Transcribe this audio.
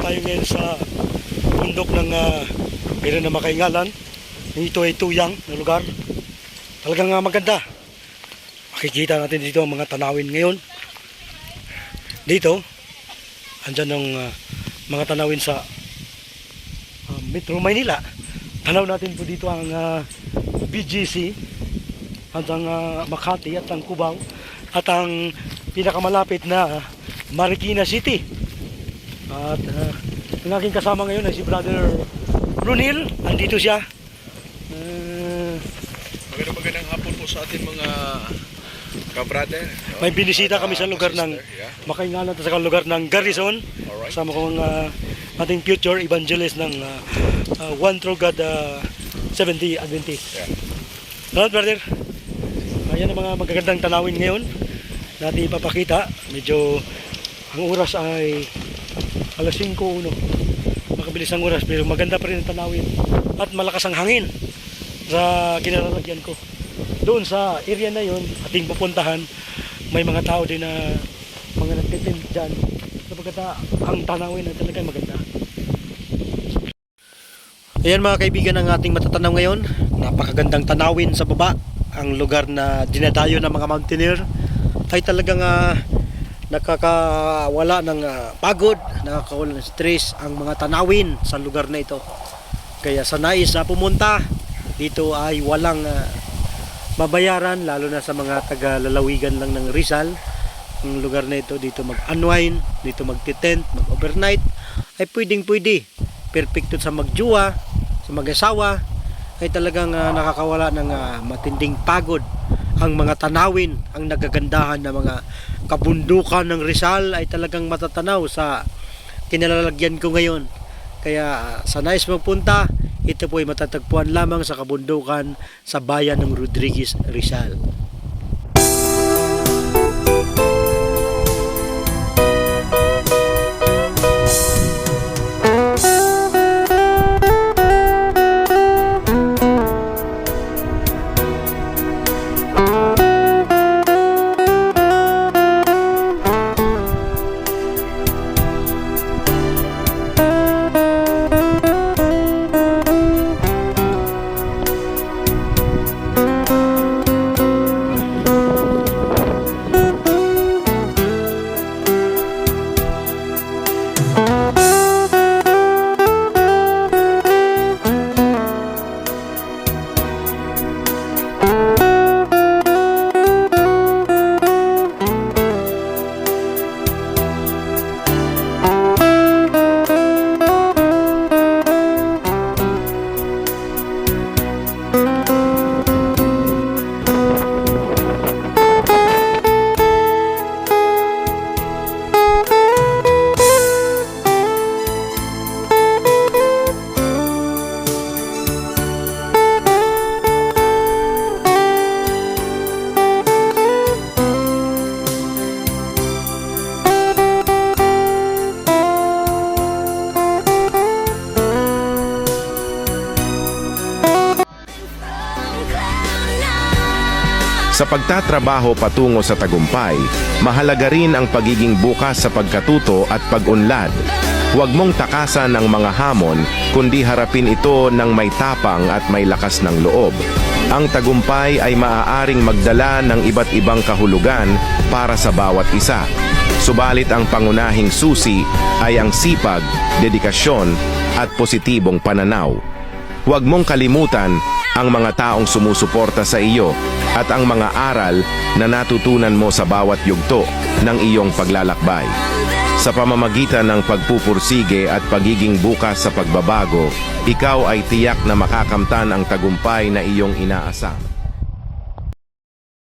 tayo ngayon sa bundok ng meron na makaingalan. Ito ay tuyang na lugar. Talagang maganda. Makikita natin dito ang mga tanawin ngayon. Dito, andyan ang mga tanawin sa Metro Maynila. Tanaw natin po dito ang BGC, hanggang Makati at ang Cubao, at ang pinakamalapit na Marikina City. At ang aking kasama ngayon ay si Brother Runil. Andito siya. Magandang hapon po sa ating mga ka-brother. May binisita kami sa lugar ng makaingalan at sa lugar ng Garrison. Kasama ko ang ating future evangelist ng One True God Seventh-day Adventist. Salamat, brother. Ayan ang mga magagandang tanawin ngayon natin ipapakita. Medyo ang oras ay alas 5:01. Makabilis ang oras pero maganda pa rin ang tanawin at malakas ang hangin sa kinalalagyan ko. Doon sa area na yon ating pupuntahan, may mga tao din na mga nagtitinda dyan. Sapagkat ang tanawin ay talaga maganda. Ayan mga kaibigan, ang ating matatanaw ngayon. Napakagandang tanawin sa baba. Ang lugar na dinadayo ng mga mountaineer ay talagang nakakawala ng pagod, nakakawala ng stress ang mga tanawin sa lugar na ito. Kaya sa nais na pumunta dito ay walang mabayaran, lalo na sa mga taga-lalawigan lang ng Rizal. Ang lugar na ito, dito mag-unwind, dito mag-tent, mag-overnight, ay pwedeng-pwede. Perfecto sa magjuwa, sa mag-asawa, ay talagang nakakawala ng matinding pagod. Ang mga tanawin, ang nagagandahan ng mga kabundukan ng Rizal ay talagang matatanaw sa kinalalagyan ko ngayon. Kaya sa nais magpunta, ito po ay matatagpuan lamang sa kabundukan sa bayan ng Rodriguez, Rizal. Sa pagtatrabaho patungo sa tagumpay, mahalaga rin ang pagiging bukas sa pagkatuto at pag-unlad. Huwag mong takasan ang mga hamon, kundi harapin ito ng may tapang at may lakas ng loob. Ang tagumpay ay maaaring magdala ng iba't ibang kahulugan para sa bawat isa. Subalit ang pangunahing susi ay ang sipag, dedikasyon at positibong pananaw. Huwag mong kalimutan ang mga taong sumusuporta sa iyo at ang mga aral na natutunan mo sa bawat yugto ng iyong paglalakbay. Sa pamamagitan ng pagpupursige at pagiging bukas sa pagbabago, ikaw ay tiyak na makakamtan ang tagumpay na iyong inaasam.